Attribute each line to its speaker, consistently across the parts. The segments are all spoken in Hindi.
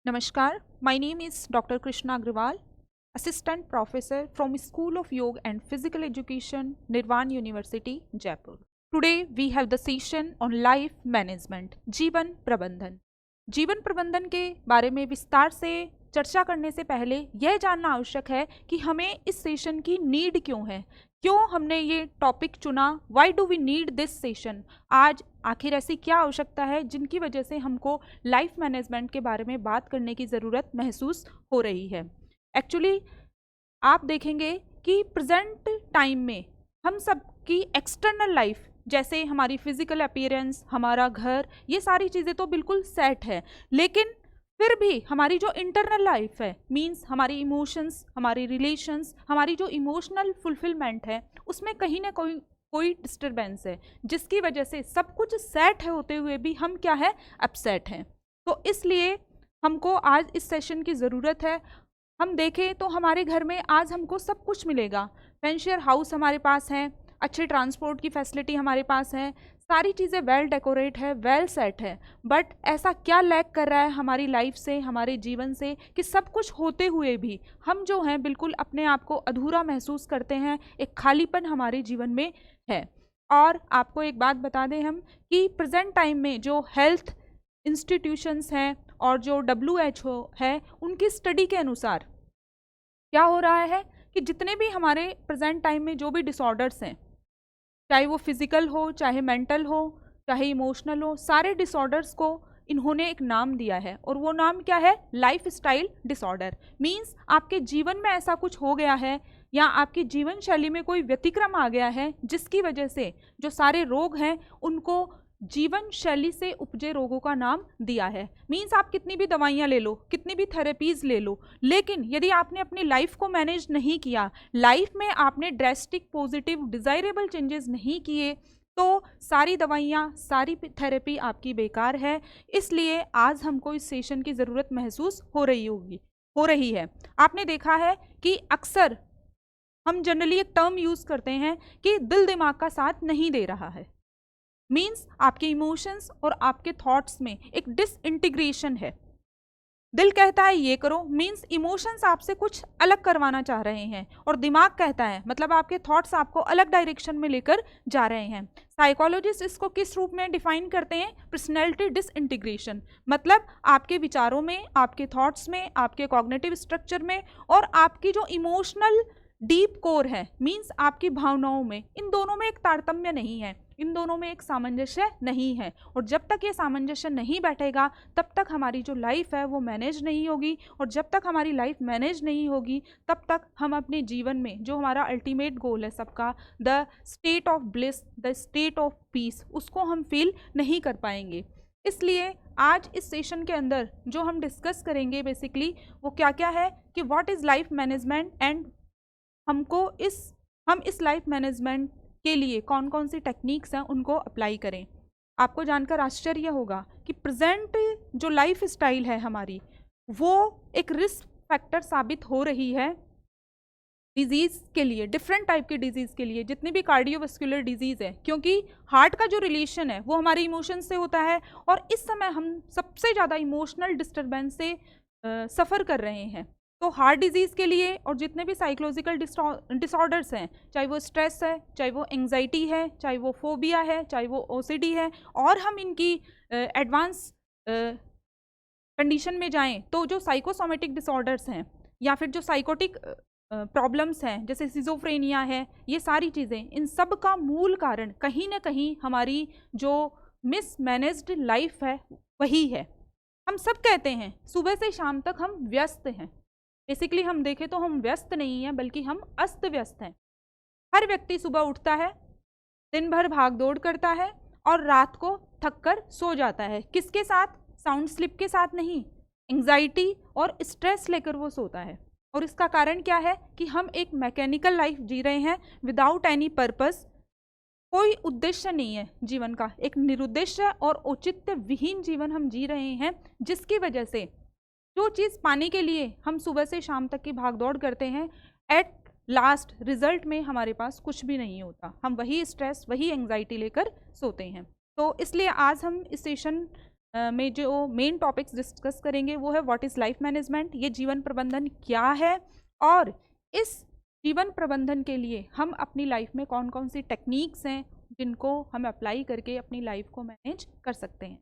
Speaker 1: Namaskar, my name is Dr. Krishna Agrawal, Assistant Professor from School of Yoga and Physical Education, Nirvan University, Jaipur. Today we have the session on life management, जीवन प्रबंधन। जीवन प्रबंधन के बारे में विस्तार से चर्चा करने से पहले यह जानना आवश्यक है कि हमें इस सेशन की नीड क्यों है, क्यों हमने ये टॉपिक चुना, why do we need this session. आज आखिर ऐसी क्या आवश्यकता है जिनकी वजह से हमको लाइफ मैनेजमेंट के बारे में बात करने की ज़रूरत महसूस हो रही है। एक्चुअली आप देखेंगे कि प्रेजेंट टाइम में हम सब की एक्सटर्नल लाइफ, जैसे हमारी फिजिकल अपीयरेंस, हमारा घर, ये सारी चीज़ें तो बिल्कुल सेट है, लेकिन फिर भी हमारी जो इंटरनल लाइफ है, मीन्स हमारी इमोशंस, हमारी रिलेशंस, हमारी जो इमोशनल फुलफिलमेंट है, उसमें कहीं ना कोई डिस्टरबेंस है, जिसकी वजह से सब कुछ सेट है होते हुए भी हम क्या है, अपसेट हैं। तो इसलिए हमको आज इस सेशन की ज़रूरत है। हम देखें तो हमारे घर में आज हमको सब कुछ मिलेगा, फैंशियर हाउस हमारे पास है, अच्छे ट्रांसपोर्ट की फैसिलिटी हमारे पास है, सारी चीज़ें वेल डेकोरेट है, वेल सेट है, बट ऐसा क्या लैक कर रहा है हमारी लाइफ से, हमारे जीवन से, कि सब कुछ होते हुए भी हम जो हैं बिल्कुल अपने आप को अधूरा महसूस करते हैं, एक खालीपन हमारे जीवन में है। और आपको एक बात बता दें हम कि प्रेजेंट टाइम में जो हेल्थ इंस्टीट्यूशंस हैं और जो WHO है, उनकी स्टडी के अनुसार क्या हो रहा है कि जितने भी हमारे प्रेजेंट टाइम में जो भी डिसऑर्डर्स हैं, चाहे वो फिजिकल हो, चाहे मेंटल हो, चाहे इमोशनल हो, सारे डिसऑर्डर्स को इन्होंने एक नाम दिया है, और वो नाम क्या है, लाइफ स्टाइल डिसऑर्डर। मीन्स आपके जीवन में ऐसा कुछ हो गया है या आपकी जीवन शैली में कोई व्यतिक्रम आ गया है, जिसकी वजह से जो सारे रोग हैं उनको जीवन शैली से उपजे रोगों का नाम दिया है। मीन्स आप कितनी भी दवाइयाँ ले लो, कितनी भी थेरेपीज ले लो, लेकिन यदि आपने अपनी लाइफ को मैनेज नहीं किया, लाइफ में आपने ड्रेस्टिक पॉजिटिव डिज़ायरेबल चेंजेस नहीं किए, तो सारी दवाइयाँ, सारी थेरेपी आपकी बेकार है। इसलिए आज हमको इस सेशन की ज़रूरत महसूस हो रही है। आपने देखा है कि अक्सर हम जनरली एक टर्म यूज़ करते हैं कि दिल दिमाग का साथ नहीं दे रहा है। मीन्स आपके इमोशंस और आपके थॉट्स में एक डिसइंटीग्रेशन है। दिल कहता है ये करो, मीन्स इमोशंस आपसे कुछ अलग करवाना चाह रहे हैं, और दिमाग कहता है मतलब आपके थॉट्स आपको अलग डायरेक्शन में लेकर जा रहे हैं। साइकोलॉजिस्ट इसको किस रूप में डिफाइन करते हैं, पर्सनैलिटी डिसइंटीग्रेशन। मतलब आपके विचारों में, आपके थॉट्स में, आपके कॉग्निटिव स्ट्रक्चर में और आपकी जो इमोशनल डीप कोर है, मीन्स आपकी भावनाओं में, इन दोनों में एक तारतम्य नहीं है, इन दोनों में एक सामंजस्य नहीं है। और जब तक ये सामंजस्य नहीं बैठेगा तब तक हमारी जो लाइफ है वो मैनेज नहीं होगी, और जब तक हमारी लाइफ मैनेज नहीं होगी तब तक हम अपने जीवन में जो हमारा अल्टीमेट गोल है सबका, the state of bliss, the state of peace, उसको हम फील नहीं कर पाएंगे। इसलिए आज इस सेशन के अंदर जो हम डिस्कस करेंगे बेसिकली वो क्या क्या है कि what is life management, and हम इस लाइफ मैनेजमेंट के लिए कौन कौन सी टेक्निक्स हैं उनको अप्लाई करें। आपको जानकर आश्चर्य होगा कि प्रेजेंट जो लाइफ स्टाइल है हमारी, वो एक रिस्क फैक्टर साबित हो रही है डिजीज़ के लिए, डिफरेंट टाइप के डिजीज़ के लिए, जितनी भी कार्डियोवास्कुलर डिजीज़ है, क्योंकि हार्ट का जो रिलेशन है वो हमारे इमोशन से होता है, और इस समय हम सबसे ज़्यादा इमोशनल डिस्टर्बेंस से सफ़र कर रहे हैं। तो हार्ट डिजीज़ के लिए और जितने भी साइकोलॉजिकल डिसऑर्डर्स हैं, चाहे वो स्ट्रेस है, चाहे वो एंग्जाइटी है, चाहे वो फोबिया है, चाहे वो OCD है, और हम इनकी एडवांस कंडीशन में जाएं तो जो साइकोसोमेटिक डिसऑर्डर्स हैं या फिर जो साइकोटिक प्रॉब्लम्स हैं, जैसे सिजोफ्रेनिया है, ये सारी चीज़ें, इन सब का मूल कारण कहीं ना कहीं हमारी जो मिसमैनेज्ड लाइफ है वही है। हम सब कहते हैं सुबह से शाम तक हम व्यस्त हैं, बेसिकली हम देखें तो हम व्यस्त नहीं हैं बल्कि हम अस्त व्यस्त हैं। हर व्यक्ति सुबह उठता है, दिन भर भाग दौड़ करता है और रात को थक कर सो जाता है। किसके साथ? साउंड स्लिप के साथ नहीं, एंग्जाइटी और स्ट्रेस लेकर वो सोता है। और इसका कारण क्या है कि हम एक मैकेनिकल लाइफ जी रहे हैं विदाउट एनी पर्पस। कोई उद्देश्य नहीं है जीवन का, एक निरुद्देश्य और औचित्य विहीन जीवन हम जी रहे हैं, जिसकी वजह से जो चीज़ पाने के लिए हम सुबह से शाम तक की भागदौड़ करते हैं, एट लास्ट रिजल्ट में हमारे पास कुछ भी नहीं होता, हम वही स्ट्रेस, वही एंग्जाइटी लेकर सोते हैं। तो इसलिए आज हम इस सेशन में जो मेन टॉपिक्स डिस्कस करेंगे वो है व्हाट इज़ लाइफ मैनेजमेंट, ये जीवन प्रबंधन क्या है, और इस जीवन प्रबंधन के लिए हम अपनी लाइफ में कौन कौन सी टेक्निक्स हैं जिनको हम अप्लाई करके अपनी लाइफ को मैनेज कर सकते हैं।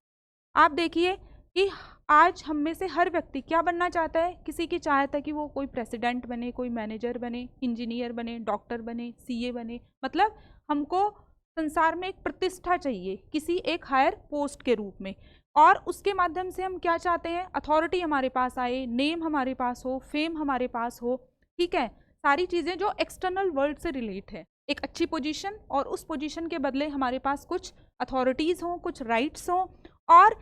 Speaker 1: आप देखिए कि आज हम में से हर व्यक्ति क्या बनना चाहता है, किसी की चाहता है कि वो कोई प्रेसिडेंट बने, कोई मैनेजर बने, इंजीनियर बने, डॉक्टर बने, सीए बने, मतलब हमको संसार में एक प्रतिष्ठा चाहिए किसी एक हायर पोस्ट के रूप में, और उसके माध्यम से हम क्या चाहते हैं, अथॉरिटी हमारे पास आए, नेम हमारे पास हो, फेम हमारे पास हो, ठीक है, सारी चीज़ें जो एक्सटर्नल वर्ल्ड से रिलेट है, एक अच्छी पोजीशन, और उस पोजीशन के बदले हमारे पास कुछ अथॉरिटीज़ हों, कुछ राइट्स हों। और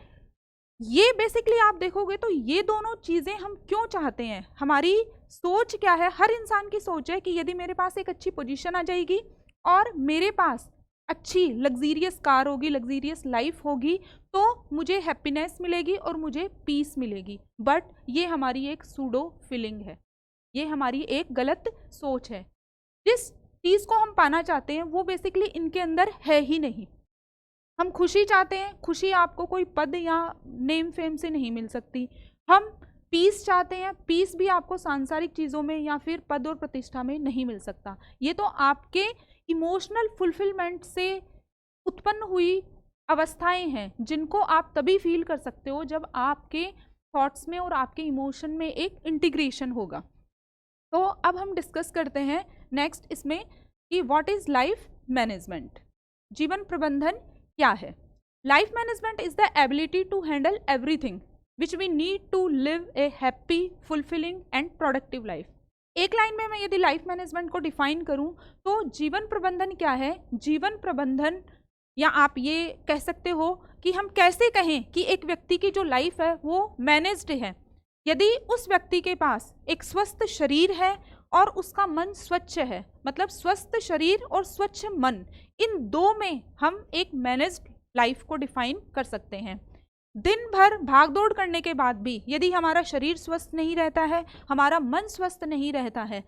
Speaker 1: ये बेसिकली आप देखोगे तो ये दोनों चीज़ें हम क्यों चाहते हैं, हमारी सोच क्या है, हर इंसान की सोच है कि यदि मेरे पास एक अच्छी पोजीशन आ जाएगी और मेरे पास अच्छी लग्जीरियस कार होगी, लग्जीरियस लाइफ होगी, तो मुझे हैप्पीनेस मिलेगी और मुझे पीस मिलेगी। बट ये हमारी एक सूडो फीलिंग है, ये हमारी एक गलत सोच है। जिस चीज़ को हम पाना चाहते हैं वो बेसिकली इनके अंदर है ही नहीं। हम खुशी चाहते हैं, खुशी आपको कोई पद या नेम फेम से नहीं मिल सकती। हम पीस चाहते हैं, पीस भी आपको सांसारिक चीज़ों में या फिर पद और प्रतिष्ठा में नहीं मिल सकता। ये तो आपके इमोशनल फुलफिलमेंट से उत्पन्न हुई अवस्थाएं हैं जिनको आप तभी फील कर सकते हो जब आपके थॉट्स में और आपके इमोशन में एक इंटीग्रेशन होगा। तो अब हम डिस्कस करते हैं नेक्स्ट इसमें कि व्हाट इज़ लाइफ मैनेजमेंट, जीवन प्रबंधन क्या है। Life management is the ability to handle everything which we need to live a happy, fulfilling and productive life. एक लाइन में मैं यदि लाइफ मैनेजमेंट को डिफाइन करूं तो जीवन प्रबंधन क्या है, जीवन प्रबंधन, या आप ये कह सकते हो कि हम कैसे कहें कि एक व्यक्ति की जो लाइफ है वो मैनेज्ड है। यदि उस व्यक्ति के पास एक स्वस्थ शरीर है और उसका मन स्वच्छ है, मतलब स्वस्थ शरीर और स्वच्छ मन, इन दो में हम एक मैनेज्ड लाइफ को डिफाइन कर सकते हैं। दिन भर भागदौड़ करने के बाद भी यदि हमारा शरीर स्वस्थ नहीं रहता है, हमारा मन स्वस्थ नहीं रहता है,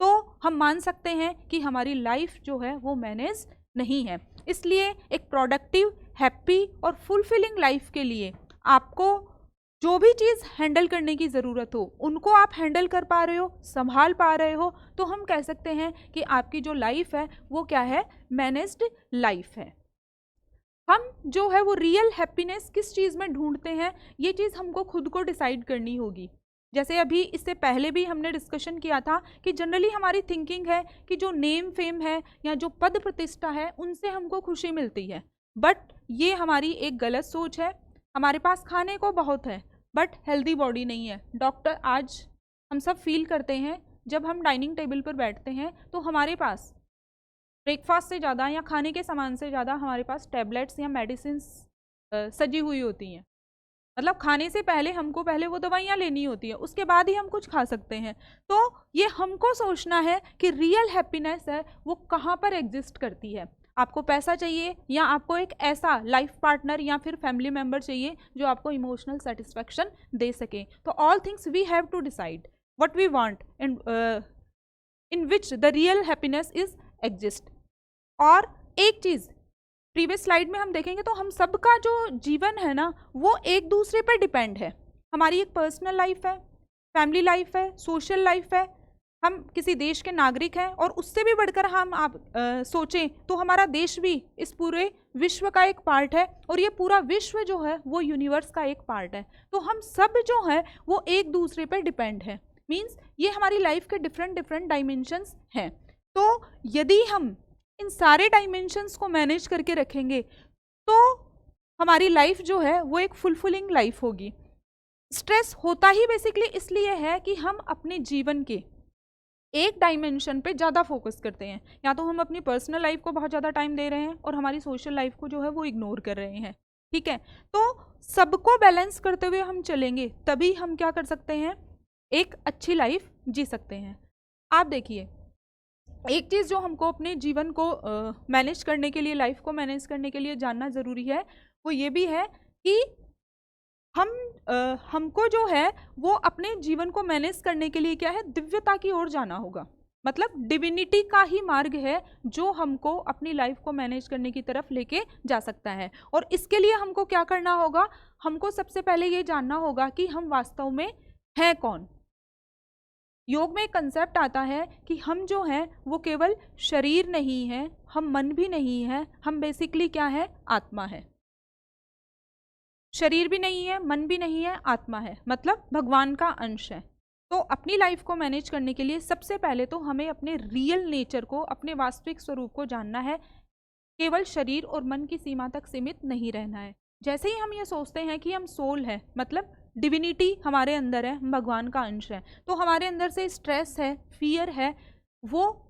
Speaker 1: तो हम मान सकते हैं कि हमारी लाइफ जो है वो मैनेज नहीं है। इसलिए एक प्रोडक्टिव, हैप्पी और फुलफिलिंग लाइफ के लिए आपको जो भी चीज़ हैंडल करने की ज़रूरत हो उनको आप हैंडल कर पा रहे हो, संभाल पा रहे हो, तो हम कह सकते हैं कि आपकी जो लाइफ है वो क्या है, मैनेज्ड लाइफ है। हम जो है वो रियल हैप्पीनेस किस चीज़ में ढूंढते हैं, ये चीज़ हमको खुद को डिसाइड करनी होगी। जैसे अभी इससे पहले भी हमने डिस्कशन किया था कि जनरली हमारी थिंकिंग है कि जो नेम फेम है या जो पद प्रतिष्ठा है उनसे हमको खुशी मिलती है, बट ये हमारी एक गलत सोच है। हमारे पास खाने को बहुत है बट हेल्दी बॉडी नहीं है। डॉक्टर, आज हम सब फील करते हैं जब हम डाइनिंग टेबल पर बैठते हैं तो हमारे पास ब्रेकफास्ट से ज़्यादा या खाने के सामान से ज़्यादा हमारे पास टैबलेट्स या मेडिसिन सजी हुई होती हैं। मतलब खाने से पहले हमको पहले वो दवाइयाँ लेनी होती है, उसके बाद ही हम कुछ खा सकते हैं। तो ये हमको सोचना है कि रियल हैप्पीनेस है वो कहाँ पर एग्जिस्ट करती है। आपको पैसा चाहिए या आपको एक ऐसा लाइफ पार्टनर या फिर फैमिली मेम्बर चाहिए जो आपको इमोशनल सेटिस्फैक्शन दे सके। तो all things we have to decide what we want in which the real happiness is exist. और एक चीज़ प्रीवियस स्लाइड में हम देखेंगे तो हम सबका जो जीवन है ना वो एक दूसरे पर डिपेंड है। हमारी एक पर्सनल लाइफ है, फैमिली लाइफ है, सोशल लाइफ है, हम किसी देश के नागरिक हैं, और उससे भी बढ़कर हम आप सोचें तो हमारा देश भी इस पूरे विश्व का एक पार्ट है, और ये पूरा विश्व जो है वो यूनिवर्स का एक पार्ट है। तो हम सब जो है वो एक दूसरे पर डिपेंड है। मीन्स ये हमारी लाइफ के डिफरेंट डिफरेंट डायमेंशंस हैं। तो यदि हम इन सारे डायमेंशंस को मैनेज करके रखेंगे तो हमारी लाइफ जो है वो एक फुलफिलिंग लाइफ होगी। स्ट्रेस होता ही बेसिकली इसलिए है कि हम अपने जीवन के एक डायमेंशन पे ज़्यादा फोकस करते हैं, या तो हम अपनी पर्सनल लाइफ को बहुत ज़्यादा टाइम दे रहे हैं और हमारी सोशल लाइफ को जो है वो इग्नोर कर रहे हैं। ठीक है, तो सबको बैलेंस करते हुए हम चलेंगे तभी हम क्या कर सकते हैं, एक अच्छी लाइफ जी सकते हैं। आप देखिए, एक चीज़ जो हमको अपने जीवन को मैनेज करने के लिए, लाइफ को मैनेज करने के लिए जानना ज़रूरी है, वो ये भी है कि हमको जो है वो अपने जीवन को मैनेज करने के लिए क्या है, दिव्यता की ओर जाना होगा। मतलब डिविनिटी का ही मार्ग है जो हमको अपनी लाइफ को मैनेज करने की तरफ लेके जा सकता है। और इसके लिए हमको क्या करना होगा, हमको सबसे पहले ये जानना होगा कि हम वास्तव में हैं कौन। योग में एक कंसेप्ट आता है कि हम जो हैं वो केवल शरीर नहीं है, हम मन भी नहीं है, हम बेसिकली क्या है, आत्मा है। शरीर भी नहीं है, मन भी नहीं है, आत्मा है, मतलब भगवान का अंश है। तो अपनी लाइफ को मैनेज करने के लिए सबसे पहले तो हमें अपने रियल नेचर को, अपने वास्तविक स्वरूप को जानना है। केवल शरीर और मन की सीमा तक सीमित नहीं रहना है। जैसे ही हम ये सोचते हैं कि हम सोल है, मतलब डिविनिटी हमारे अंदर है, हम भगवान का अंश है, तो हमारे अंदर से स्ट्रेस है, फियर है, वो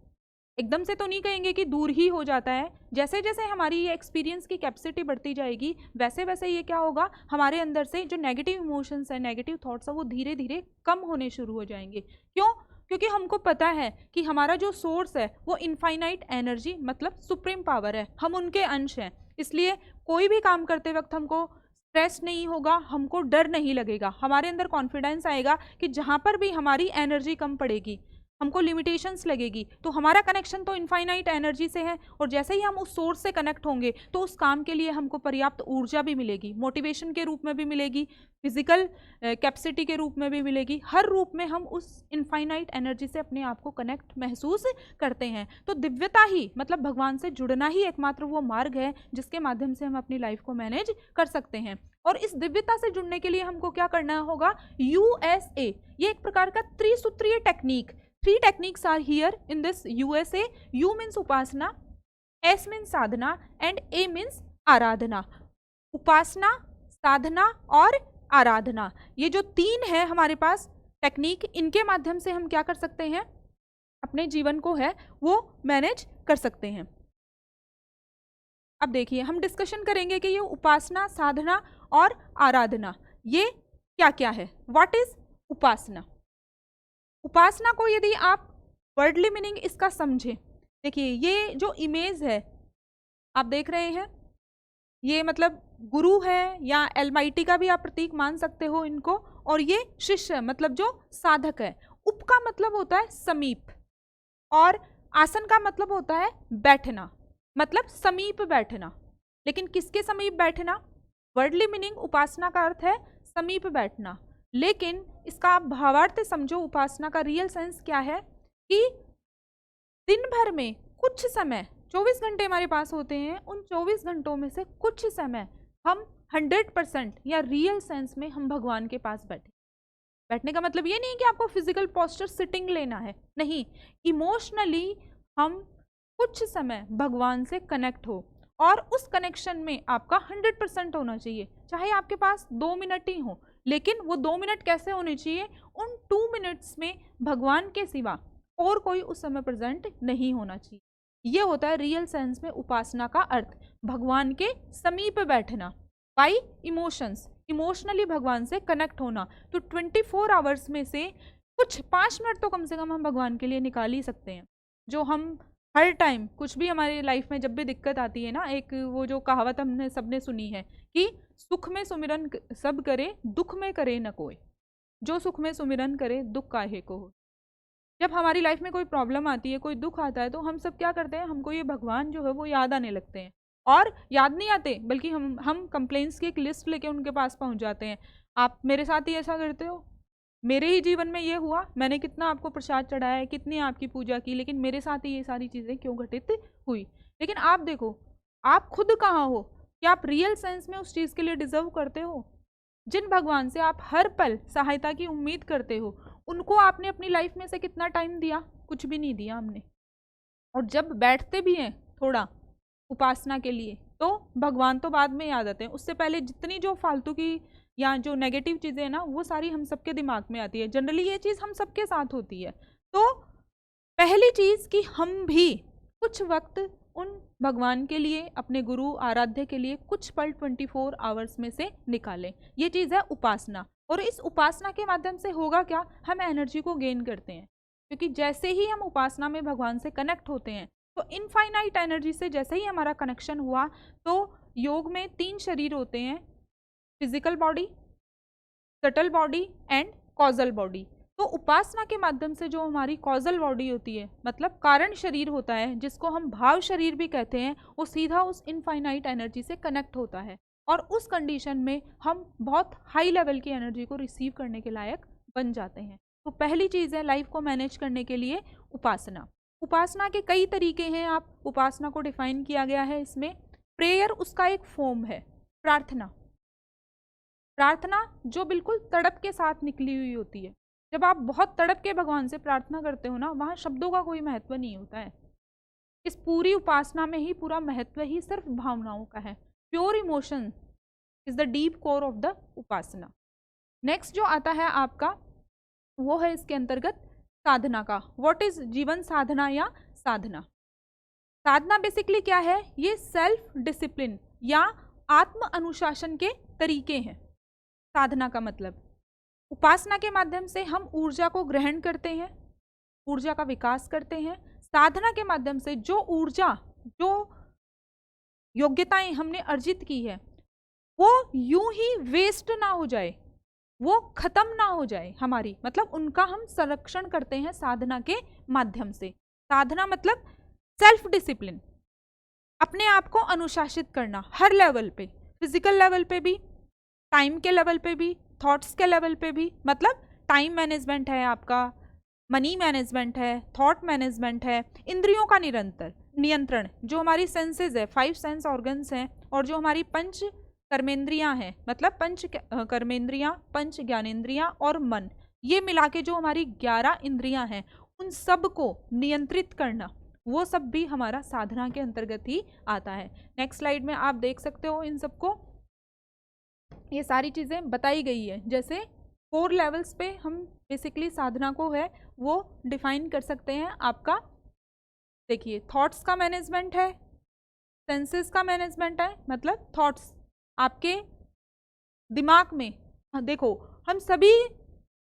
Speaker 1: एकदम से तो नहीं कहेंगे कि दूर ही हो जाता है। जैसे जैसे हमारी ये एक्सपीरियंस की कैपेसिटी बढ़ती जाएगी, वैसे वैसे ये क्या होगा, हमारे अंदर से जो नेगेटिव इमोशंस है, नेगेटिव थॉट्स है, वो धीरे धीरे कम होने शुरू हो जाएंगे। क्यों? क्योंकि हमको पता है कि हमारा जो सोर्स है वो इनफाइनाइट एनर्जी, मतलब सुप्रीम पावर है, हम उनके अंश हैं। इसलिए कोई भी काम करते वक्त हमको स्ट्रेस नहीं होगा, हमको डर नहीं लगेगा, हमारे अंदर कॉन्फिडेंस आएगा कि जहाँ पर भी हमारी एनर्जी कम पड़ेगी, हमको लिमिटेशंस लगेगी, तो हमारा कनेक्शन तो इनफाइनाइट एनर्जी से है, और जैसे ही हम उस सोर्स से कनेक्ट होंगे तो उस काम के लिए हमको पर्याप्त ऊर्जा भी मिलेगी, मोटिवेशन के रूप में भी मिलेगी, फिजिकल कैपेसिटी के रूप में भी मिलेगी। हर रूप में हम उस इनफाइनाइट एनर्जी से अपने आप को कनेक्ट महसूस करते हैं। तो दिव्यता ही, मतलब भगवान से जुड़ना ही एकमात्र वो मार्ग है जिसके माध्यम से हम अपनी लाइफ को मैनेज कर सकते हैं। और इस दिव्यता से जुड़ने के लिए हमको क्या करना होगा, USA, ये एक प्रकार का त्रिसूत्रीय technique, 3 techniques are here in this USA. U means upasana, S means sadhana and A means aradhana. उपासना, साधना और आराधना, ये जो 3 है हमारे पास टेक्निक, इनके माध्यम से हम क्या कर सकते हैं, अपने जीवन को है वो मैनेज कर सकते हैं। अब देखिए, हम डिस्कशन करेंगे कि ये उपासना, साधना और आराधना ये क्या क्या है। व्हाट इज उपासना? उपासना को यदि आप वर्डली मीनिंग इसका समझें, देखिए ये जो इमेज है आप देख रहे हैं, ये मतलब गुरु है या एलमाइटी का भी आप प्रतीक मान सकते हो इनको, और ये शिष्य मतलब जो साधक है। उप का मतलब होता है समीप, और आसन का मतलब होता है बैठना, मतलब समीप बैठना। लेकिन किसके समीप बैठना? वर्डली मीनिंग उपासना का अर्थ है समीप बैठना, लेकिन इसका आप भावार्थ समझो। उपासना का रियल सेंस क्या है कि दिन भर में कुछ समय, 24 घंटे हमारे पास होते हैं, उन 24 घंटों में से कुछ समय हम 100% या रियल सेंस में हम भगवान के पास बैठे। बैठने का मतलब ये नहीं कि आपको फिजिकल पोस्चर सिटिंग लेना है, नहीं, इमोशनली हम कुछ समय भगवान से कनेक्ट हो, और उस कनेक्शन में आपका 100% होना चाहिए। चाहे आपके पास 2 मिनट ही हो, लेकिन वो 2 मिनट कैसे होने चाहिए, उन 2 मिनट्स में भगवान के सिवा और कोई उस समय प्रेजेंट नहीं होना चाहिए। ये होता है रियल सेंस में उपासना का अर्थ, भगवान के समीप बैठना, बाई इमोशंस, इमोशनली भगवान से कनेक्ट होना। तो 24 आवर्स में से कुछ 5 मिनट तो कम से कम हम भगवान के लिए निकाल ही सकते हैं, जो हम हर टाइम कुछ भी हमारी लाइफ में जब भी दिक्कत आती है ना, एक वो जो कहावत हमने सबने सुनी है कि सुख में सुमिरन सब करे, दुख में करे न कोई, जो सुख में सुमिरन करे दुख काहे को हो। जब हमारी लाइफ में कोई प्रॉब्लम आती है, कोई दुख आता है, तो हम सब क्या करते हैं, हमको ये भगवान जो है वो याद आने लगते हैं, और याद नहीं आते बल्कि हम कंप्लेंट्स की एक लिस्ट लेके उनके पास पहुंच जाते हैं। आप मेरे साथ ही ऐसा करते हो, मेरे ही जीवन में ये हुआ, मैंने कितना आपको प्रसाद चढ़ाया है, कितनी आपकी पूजा की, लेकिन मेरे साथ ही ये सारी चीज़ें क्यों घटित हुई। लेकिन आप देखो, आप खुद कहाँ हो, क्या आप रियल सेंस में उस चीज़ के लिए डिजर्व करते हो? जिन भगवान से आप हर पल सहायता की उम्मीद करते हो, उनको आपने अपनी लाइफ में से कितना टाइम दिया? कुछ भी नहीं दिया हमने। और जब बैठते भी हैं थोड़ा उपासना के लिए, तो भगवान तो बाद में याद आते हैं, उससे पहले जितनी जो फालतू की या जो नेगेटिव चीज़ें हैं ना, वो सारी हम सबके दिमाग में आती है। जनरली ये चीज़ हम सबके साथ होती है। तो पहली चीज़ कि हम भी कुछ वक्त उन भगवान के लिए, अपने गुरु आराध्य के लिए कुछ पल 24 आवर्स में से निकालें, ये चीज़ है उपासना। और इस उपासना के माध्यम से होगा क्या, हम एनर्जी को गेन करते हैं, क्योंकि जैसे ही हम उपासना में भगवान से कनेक्ट होते हैं, तो इनफाइनाइट एनर्जी से जैसे ही हमारा कनेक्शन हुआ, तो योग में 3 शरीर होते हैं, physical body, subtle body and causal body. तो उपासना के माध्यम से जो हमारी कॉजल बॉडी होती है, मतलब कारण शरीर होता है, जिसको हम भाव शरीर भी कहते हैं, वो सीधा उस इनफाइनाइट एनर्जी से कनेक्ट होता है। और उस कंडीशन में हम बहुत हाई लेवल की एनर्जी को रिसीव करने के लायक बन जाते हैं। तो पहली चीज़ है लाइफ को मैनेज करने के लिए उपासना। उपासना के कई तरीके हैं, आप उपासना को डिफाइन किया गया है इसमें। प्रेयर उसका एक फॉर्म है, प्रार्थना। प्रार्थना जो बिल्कुल तड़प के साथ निकली हुई होती है। जब आप बहुत तड़प के भगवान से प्रार्थना करते हो ना, वहाँ शब्दों का कोई महत्व नहीं होता है। इस पूरी उपासना में ही पूरा महत्व ही सिर्फ भावनाओं का है। Pure emotion is the deep core of the Upasana. Next जो आता है आपका वो है इसके अंतर्गत साधना का। व्हाट इज जीवन साधना या साधना? साधना बेसिकली क्या है? ये सेल्फ डिसिप्लिन या आत्म अनुशासन के तरीके हैं। साधना का मतलब उपासना के माध्यम से हम ऊर्जा को ग्रहण करते हैं, ऊर्जा का विकास करते हैं। साधना के माध्यम से जो ऊर्जा, जो योग्यताएं हमने अर्जित की है वो यूं ही वेस्ट ना हो जाए, वो खत्म ना हो जाए हमारी, मतलब उनका हम संरक्षण करते हैं साधना के माध्यम से। साधना मतलब सेल्फ डिसिप्लिन, अपने आप को अनुशासित करना हर लेवल पे, फिजिकल लेवल पे भी, टाइम के लेवल पे भी, थॉट्स के लेवल पे भी। मतलब टाइम मैनेजमेंट है आपका, मनी मैनेजमेंट है, थॉट मैनेजमेंट है, इंद्रियों का निरंतर नियंत्रण, जो हमारी सेंसेस है, 5 सेंस ऑर्गन्स हैं, और जो हमारी पंच कर्मेंद्रियां हैं, मतलब पंच कर्मेंद्रियां, पंच ज्ञानेंद्रियां और मन, ये मिला के जो हमारी 11 इंद्रियां हैं, उन सब को नियंत्रित करना, वो सब भी हमारा साधना के अंतर्गत ही आता है। नेक्स्ट स्लाइड में आप देख सकते हो इन सबको, ये सारी चीज़ें बताई गई है। जैसे 4 लेवल्स पे हम बेसिकली साधना को है वो डिफाइन कर सकते हैं। आपका देखिए थॉट्स का मैनेजमेंट है, सेंसेस का मैनेजमेंट है, मतलब थॉट्स आपके दिमाग में, देखो हम सभी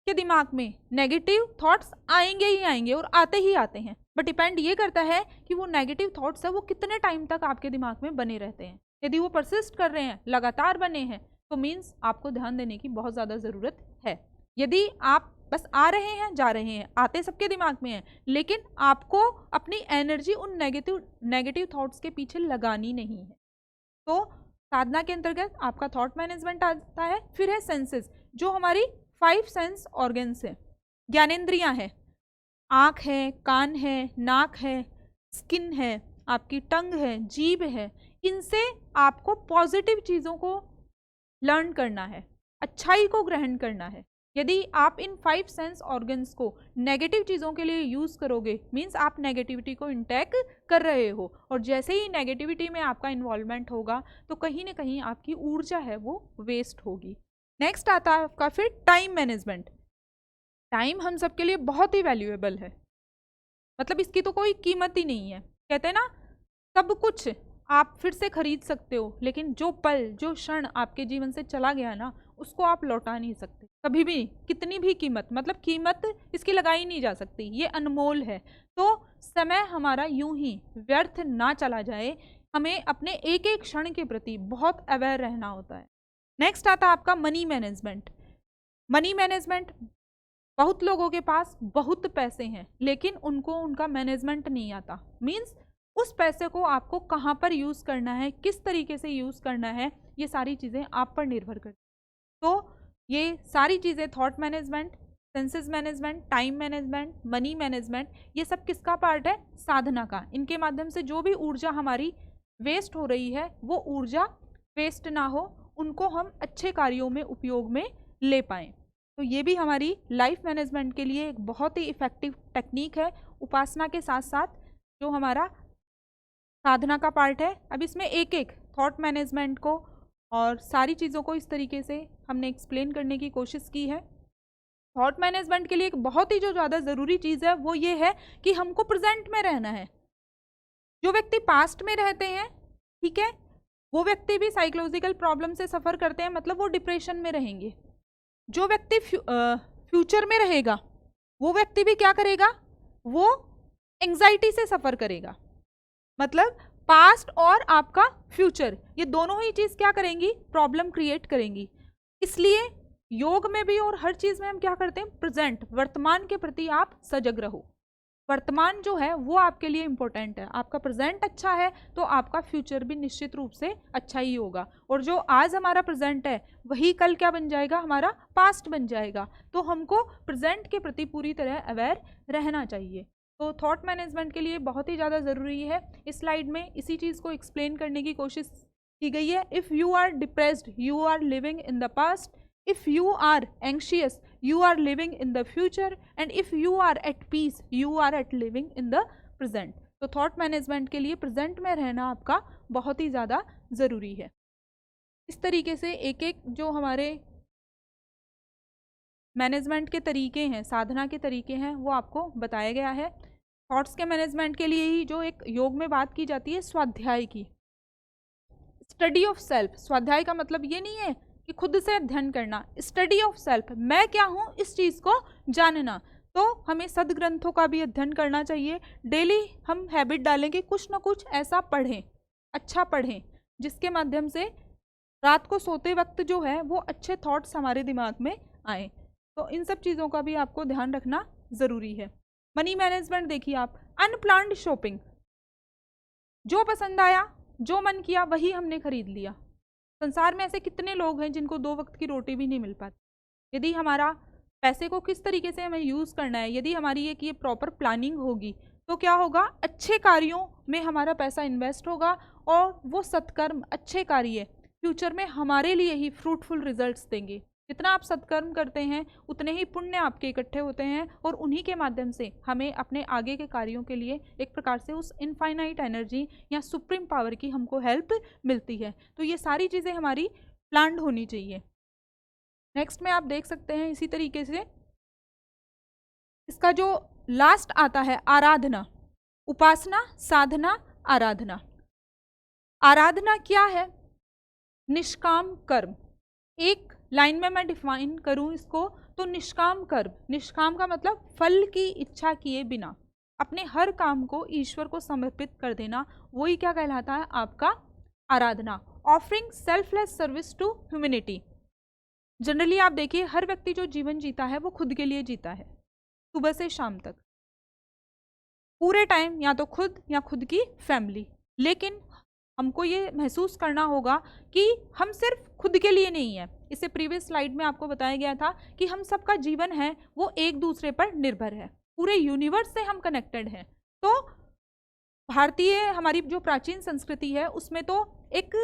Speaker 1: के दिमाग में नेगेटिव थॉट्स आएंगे ही आएंगे और आते ही आते हैं, बट डिपेंड ये करता है कि वो नेगेटिव थॉट्स है वो कितने टाइम तक आपके दिमाग में बने रहते हैं। यदि वो परसिस्ट कर रहे हैं, लगातार बने हैं, तो मीन्स आपको ध्यान देने की बहुत ज़्यादा ज़रूरत है। यदि आप बस आ रहे हैं जा रहे हैं, आते सबके दिमाग में हैं, लेकिन आपको अपनी एनर्जी उन नेगेटिव थॉट्स के पीछे लगानी नहीं है, तो साधना के अंतर्गत आपका थॉट मैनेजमेंट आता है। फिर है सेंसेस, जो हमारी 5 सेंस ऑर्गन्स है, ज्ञानेंद्रियां हैं, आँख है, कान है, नाक है, स्किन है, आपकी टंग है, जीभ है। इनसे आपको पॉजिटिव चीज़ों को लर्न करना है, अच्छाई को ग्रहण करना है। यदि आप इन 5 सेंस ऑर्गन्स को नेगेटिव चीज़ों के लिए यूज़ करोगे, मीन्स आप नेगेटिविटी को इंटेक कर रहे हो, और जैसे ही नेगेटिविटी में आपका इन्वॉल्वमेंट होगा तो कहीं ना कहीं आपकी ऊर्जा है वो वेस्ट होगी। नेक्स्ट आता है आपका फिर टाइम मैनेजमेंट। टाइम हम सबके लिए बहुत ही वैल्यूएबल है, मतलब इसकी तो कोई कीमत ही नहीं है। कहते हैं ना, सब कुछ आप फिर से खरीद सकते हो, लेकिन जो पल, जो क्षण आपके जीवन से चला गया ना, उसको आप लौटा नहीं सकते कभी भी, कितनी भी कीमत, मतलब कीमत इसकी लगाई नहीं जा सकती, ये अनमोल है। तो समय हमारा यूं ही व्यर्थ ना चला जाए, हमें अपने एक एक क्षण के प्रति बहुत अवेयर रहना होता है। नेक्स्ट आता है आपका मनी मैनेजमेंट। मनी मैनेजमेंट, बहुत लोगों के पास बहुत पैसे हैं लेकिन उनको उनका मैनेजमेंट नहीं आता। मीन्स उस पैसे को आपको कहाँ पर यूज़ करना है, किस तरीके से यूज़ करना है, ये सारी चीज़ें आप पर निर्भर करती हैं। तो ये सारी चीज़ें, thought management, senses management, time management, money management, ये सब किसका पार्ट है? साधना का। इनके माध्यम से जो भी ऊर्जा हमारी वेस्ट हो रही है वो ऊर्जा वेस्ट ना हो, उनको हम अच्छे कार्यों में उपयोग में ले पाएँ। तो ये भी हमारी लाइफ मैनेजमेंट के लिए एक बहुत ही इफ़ेक्टिव टेक्निक है, उपासना के साथ साथ जो हमारा साधना का पार्ट है। अब इसमें एक एक थॉट मैनेजमेंट को और सारी चीज़ों को इस तरीके से हमने एक्सप्लेन करने की कोशिश की है। थॉट मैनेजमेंट के लिए एक बहुत ही जो ज़्यादा ज़रूरी चीज़ है वो ये है कि हमको प्रेजेंट में रहना है। जो व्यक्ति पास्ट में रहते हैं, ठीक है, वो व्यक्ति भी साइकोलॉजिकल प्रॉब्लम से सफ़र करते हैं, मतलब वो डिप्रेशन में रहेंगे। जो व्यक्ति फ्यूचर में रहेगा वो व्यक्ति भी क्या करेगा? वो एंग्जाइटी से सफ़र करेगा। मतलब पास्ट और आपका फ्यूचर, ये दोनों ही चीज़ क्या करेंगी? प्रॉब्लम क्रिएट करेंगी। इसलिए योग में भी और हर चीज़ में हम क्या करते हैं? प्रेजेंट, वर्तमान के प्रति आप सजग रहो। वर्तमान जो है वो आपके लिए इम्पोर्टेंट है। आपका प्रेजेंट अच्छा है तो आपका फ्यूचर भी निश्चित रूप से अच्छा ही होगा, और जो आज हमारा प्रेजेंट है वही कल क्या बन जाएगा, हमारा पास्ट बन जाएगा। तो हमको प्रेजेंट के प्रति पूरी तरह अवेयर रहना चाहिए। तो थॉट मैनेजमेंट के लिए बहुत ही ज़्यादा ज़रूरी है। इस स्लाइड में इसी चीज़ को एक्सप्लेन करने की कोशिश की गई है। If you are depressed you are living in the past, if you are anxious you are living in the future, and if you are at peace you are at living in the present। तो थॉट मैनेजमेंट के लिए प्रेजेंट में रहना आपका बहुत ही ज़्यादा ज़रूरी है। इस तरीके से एक एक जो हमारे मैनेजमेंट के तरीके हैं, साधना के तरीके हैं, वो आपको बताया गया है। थॉट्स के मैनेजमेंट के लिए ही जो एक योग में बात की जाती है स्वाध्याय की, स्टडी ऑफ सेल्फ। स्वाध्याय का मतलब ये नहीं है कि खुद से अध्ययन करना, स्टडी ऑफ सेल्फ, मैं क्या हूँ इस चीज़ को जानना। तो हमें सदग्रंथों का भी अध्ययन करना चाहिए। डेली हम हैबिट डालें कि कुछ ना कुछ ऐसा पढ़ें, अच्छा पढ़ें, जिसके माध्यम से रात को सोते वक्त जो है वो अच्छे थॉट्स हमारे दिमाग में आए। तो इन सब चीज़ों का भी आपको ध्यान रखना ज़रूरी है। मनी मैनेजमेंट देखिए आप, अनप्लान्ड शॉपिंग, जो पसंद आया, जो मन किया वही हमने खरीद लिया। संसार में ऐसे कितने लोग हैं जिनको 2 वक्त की रोटी भी नहीं मिल पाती। यदि हमारा पैसे को किस तरीके से हमें यूज़ करना है, यदि हमारी एक ये प्रॉपर प्लानिंग होगी तो क्या होगा, अच्छे कार्यों में हमारा पैसा इन्वेस्ट होगा और वो सत्कर्म, अच्छे कार्य फ्यूचर में हमारे लिए ही फ्रूटफुल रिजल्ट्स देंगे। जितना आप सत्कर्म करते हैं उतने ही पुण्य आपके इकट्ठे होते हैं, और उन्हीं के माध्यम से हमें अपने आगे के कार्यों के लिए एक प्रकार से उस इनफाइनाइट एनर्जी या सुप्रीम पावर की हमको हेल्प मिलती है। तो ये सारी चीज़ें हमारी प्लान्ड होनी चाहिए। नेक्स्ट में आप देख सकते हैं इसी तरीके से इसका जो लास्ट आता है आराधना, उपासना, साधना, आराधना। आराधना क्या है, निष्काम कर्म। एक लाइन में मैं डिफाइन करूं इसको तो निष्काम कर्म, निष्काम का मतलब फल की इच्छा किए बिना अपने हर काम को ईश्वर को समर्पित कर देना, वही क्या कहलाता है, आपका आराधना। Offering selfless service to humanity. Generally आप देखिए हर व्यक्ति जो जीवन जीता है वो खुद के लिए जीता है, सुबह से शाम तक पूरे टाइम, या तो खुद या खुद की फैमिली। लेकिन हमको ये महसूस करना होगा कि हम सिर्फ खुद के लिए नहीं है। इससे प्रीवियस स्लाइड में आपको बताया गया था कि हम सबका जीवन है वो एक दूसरे पर निर्भर है, पूरे यूनिवर्स से हम कनेक्टेड हैं। तो भारतीय हमारी जो प्राचीन संस्कृति है उसमें तो एक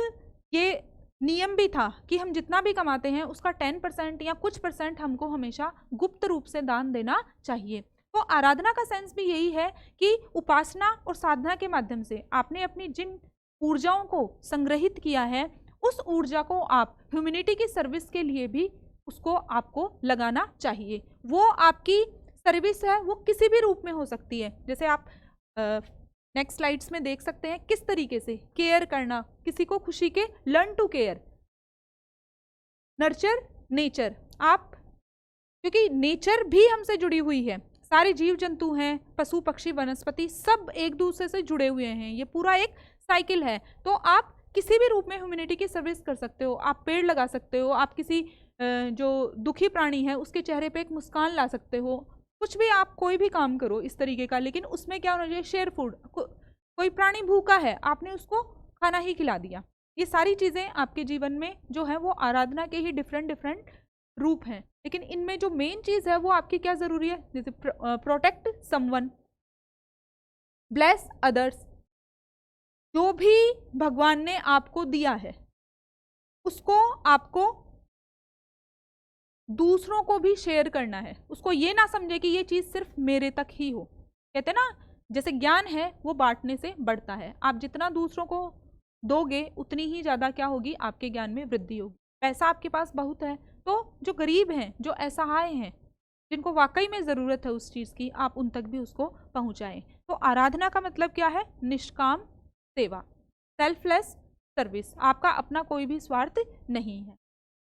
Speaker 1: ये नियम भी था कि हम जितना भी कमाते हैं उसका 10% या कुछ % हमको हमेशा गुप्त रूप से दान देना चाहिए। तो आराधना का सेंस भी यही है कि उपासना और साधना के माध्यम से आपने अपनी जिन ऊर्जाओं को संग्रहित किया है उस ऊर्जा को आप ह्यूमैनिटी की सर्विस के लिए भी उसको आपको लगाना चाहिए। वो आपकी सर्विस है, वो किसी भी रूप में हो सकती है। जैसे आप नेक्स्ट स्लाइड्स में देख सकते हैं किस तरीके से केयर करना, किसी को खुशी के, learn to care, nurture nature. आप क्योंकि नेचर भी हमसे जुड़ी हुई है, सारे जीव जंतु हैं, पशु पक्षी वनस्पति सब एक दूसरे से जुड़े हुए हैं, ये पूरा एक साइकिल है। तो आप किसी भी रूप में ह्यूमैनिटी की सर्विस कर सकते हो। आप पेड़ लगा सकते हो, आप किसी जो दुखी प्राणी है उसके चेहरे पे एक मुस्कान ला सकते हो, कुछ भी आप कोई भी काम करो इस तरीके का। लेकिन उसमें क्या होना चाहिए, शेयर फूड। कोई प्राणी भूखा है, आपने उसको खाना ही खिला दिया। ये सारी चीज़ें आपके जीवन में जो है वो आराधना के ही डिफरेंट रूप हैं। लेकिन इनमें जो मेन चीज़ है वो आपकी क्या ज़रूरी है, जैसे प्रोटेक्ट समवन, ब्लेस अदर्स। जो भी भगवान ने आपको दिया है उसको आपको दूसरों को भी शेयर करना है। उसको ये ना समझे कि ये चीज़ सिर्फ मेरे तक ही हो। कहते ना, जैसे ज्ञान है वो बांटने से बढ़ता है। आप जितना दूसरों को दोगे उतनी ही ज़्यादा क्या होगी, आपके ज्ञान में वृद्धि होगी। पैसा आपके पास बहुत है तो जो गरीब हैं, जो असहाय हैं, जिनको वाकई में ज़रूरत है उस चीज़ की, आप उन तक भी उसको पहुँचाएँ। तो आराधना का मतलब क्या है, निष्काम सेवा, सेल्फलेस सर्विस। आपका अपना कोई भी स्वार्थ नहीं है।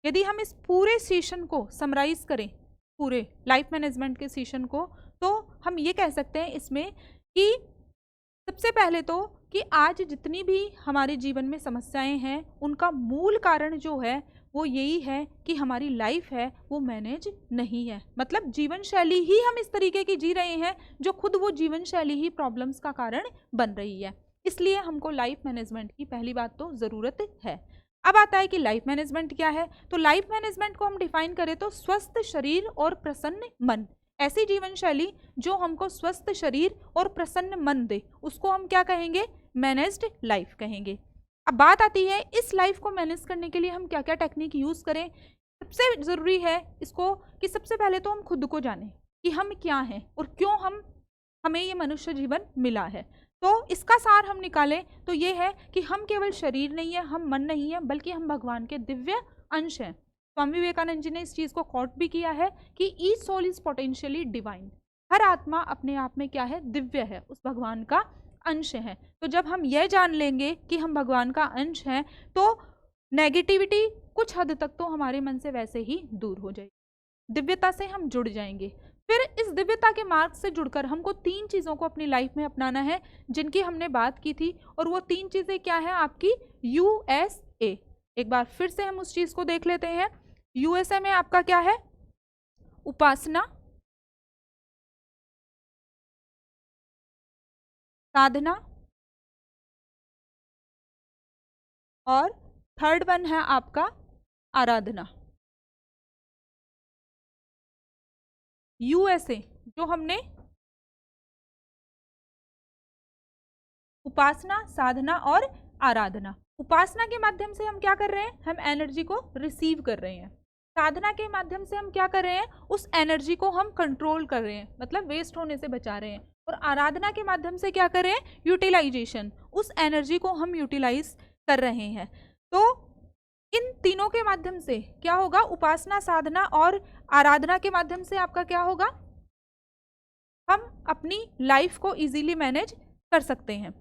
Speaker 1: यदि हम इस पूरे सेशन को समराइज करें, पूरे लाइफ मैनेजमेंट के सेशन को, तो हम ये कह सकते हैं इसमें कि सबसे पहले तो कि आज जितनी भी हमारे जीवन में समस्याएं हैं उनका मूल कारण जो है वो यही है कि हमारी लाइफ है वो मैनेज नहीं है, मतलब जीवन शैली ही हम इस तरीके की जी रहे हैं जो खुद वो जीवन शैली ही प्रॉब्लम्स का कारण बन रही है। इसलिए हमको लाइफ मैनेजमेंट की पहली बात तो ज़रूरत है। अब आता है कि लाइफ मैनेजमेंट क्या है। तो लाइफ मैनेजमेंट को हम डिफाइन करें तो स्वस्थ शरीर और प्रसन्न मन, ऐसी जीवन शैली जो हमको स्वस्थ शरीर और प्रसन्न मन दे, उसको हम क्या कहेंगे, मैनेज्ड लाइफ कहेंगे। अब बात आती है इस लाइफ को मैनेज करने के लिए हम क्या क्या टेक्निक यूज़ करें। सबसे ज़रूरी है इसको कि सबसे पहले तो हम खुद को जानें कि हम क्या हैं और क्यों हमें ये मनुष्य जीवन मिला है। तो इसका सार हम निकालें तो ये है कि हम केवल शरीर नहीं है, हम मन नहीं है, बल्कि हम भगवान के दिव्य अंश हैं। स्वामी विवेकानंद जी ने इस चीज़ को कोट भी किया है कि each soul is potentially divine, हर आत्मा अपने आप में क्या है, दिव्य है, उस भगवान का अंश है। तो जब हम यह जान लेंगे कि हम भगवान का अंश हैं तो नेगेटिविटी कुछ हद तक तो हमारे मन से वैसे ही दूर हो जाएगी, दिव्यता से हम जुड़ जाएंगे। फिर इस दिव्यता के मार्ग से जुड़कर हमको 3 चीज़ों को अपनी लाइफ में अपनाना है जिनकी हमने बात की थी, और वो 3 चीज़ें क्या है आपकी USA। एक बार फिर से हम उस चीज़ को देख लेते हैं। USA में आपका क्या है, उपासना, साधना, और थर्ड वन है आपका आराधना। USA जो हमने उपासना, साधना और आराधना, उपासना के माध्यम से हम क्या कर रहे हैं, हम एनर्जी को रिसीव कर रहे हैं। साधना के माध्यम से हम क्या कर रहे हैं, उस एनर्जी को हम कंट्रोल कर रहे हैं, मतलब वेस्ट होने से बचा रहे हैं। और आराधना के माध्यम से क्या कर रहे हैं, यूटिलाइजेशन, उस एनर्जी को हम यूटिलाइज कर रहे हैं। तो इन तीनों के माध्यम से क्या होगा, उपासना, साधना और आराधना के माध्यम से आपका क्या होगा, हम अपनी लाइफ को इजीली मैनेज कर सकते हैं।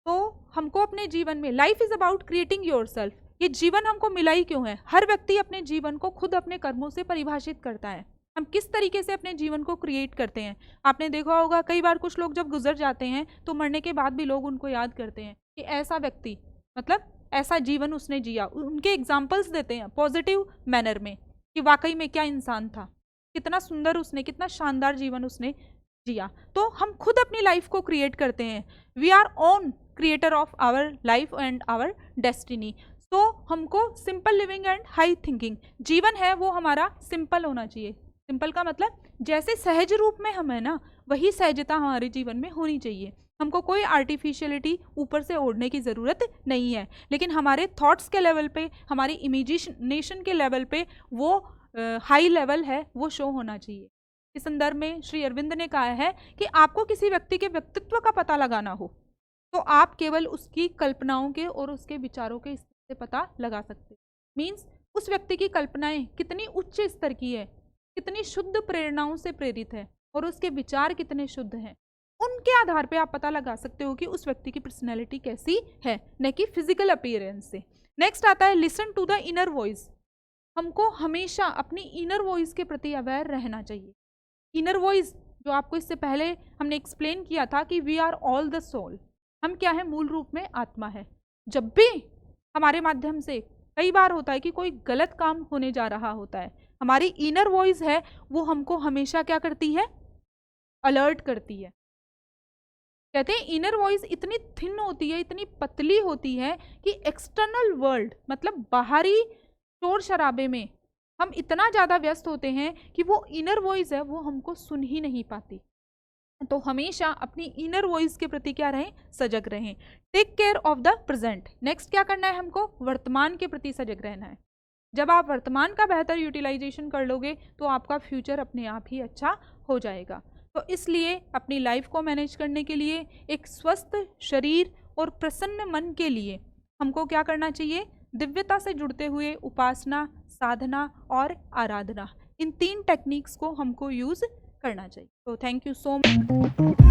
Speaker 1: तो हमको अपने जीवन में, life is about creating yourself, ये जीवन हमको मिला ही क्यों है। हर व्यक्ति अपने जीवन को खुद अपने कर्मों से परिभाषित करता है, हम किस तरीके से अपने जीवन को क्रिएट करते हैं। आपने देखा होगा कई बार कुछ लोग जब गुजर जाते हैं तो मरने के बाद भी लोग उनको याद करते हैं कि ऐसा व्यक्ति, मतलब ऐसा जीवन उसने जिया, उनके एग्जाम्पल्स देते हैं पॉजिटिव मैनर में कि वाकई में क्या इंसान था, कितना सुंदर उसने, कितना शानदार जीवन उसने जिया। तो हम खुद अपनी लाइफ को क्रिएट करते हैं, we are own creator of our life and our destiny. तो हमको simple living and high thinking, जीवन है वो हमारा सिंपल होना चाहिए। सिंपल का मतलब जैसे सहज रूप में हम है ना, वही सहजता हमारे जीवन में होनी चाहिए। हमको कोई आर्टिफिशियलिटी ऊपर से ओढ़ने की ज़रूरत नहीं है, लेकिन हमारे थॉट्स के लेवल पे, हमारी इमेजिनेशन के लेवल पे वो हाई लेवल है वो शो होना चाहिए। इस संदर्भ में श्री अरविंद ने कहा है कि आपको किसी व्यक्ति के व्यक्तित्व का पता लगाना हो तो आप केवल उसकी कल्पनाओं के और उसके विचारों के स्तर से पता लगा सकते। मीन्स उस व्यक्ति की कल्पनाएं कितनी उच्च स्तर की है, कितनी शुद्ध प्रेरणाओं से प्रेरित है और उसके विचार कितने शुद्ध हैं, उनके आधार पे आप पता लगा सकते हो कि उस व्यक्ति की पर्सनैलिटी कैसी है, न कि फिजिकल अपीयरेंस से। नेक्स्ट आता है listen to the inner voice. हमको हमेशा अपनी इनर वॉइस के प्रति अवेयर रहना चाहिए। इनर वॉइस जो आपको इससे पहले हमने एक्सप्लेन किया था कि we are all the soul, हम क्या है, मूल रूप में आत्मा है। जब भी हमारे माध्यम से कई बार होता है कि कोई गलत काम होने जा रहा होता है, हमारी इनर वॉइस है वो हमको हमेशा क्या करती है, अलर्ट करती है। कहते हैं इनर वॉइस इतनी थिन होती है, इतनी पतली होती है कि एक्सटर्नल वर्ल्ड, मतलब बाहरी शोर शराबे में हम इतना ज़्यादा व्यस्त होते हैं कि वो इनर वॉइस है वो हमको सुन ही नहीं पाती। तो हमेशा अपनी इनर वॉइस के प्रति क्या रहें, सजग रहें। Take care of the present. Next क्या करना है, हमको वर्तमान के प्रति सजग रहना है। जब आप वर्तमान का बेहतर यूटिलाइजेशन कर लोगे तो आपका फ्यूचर अपने आप ही अच्छा हो जाएगा। तो इसलिए अपनी लाइफ को मैनेज करने के लिए, एक स्वस्थ शरीर और प्रसन्न मन के लिए हमको क्या करना चाहिए, दिव्यता से जुड़ते हुए उपासना, साधना और आराधना, इन 3 टेक्निक्स को हमको यूज़ करना चाहिए। तो थैंक यू सो मच।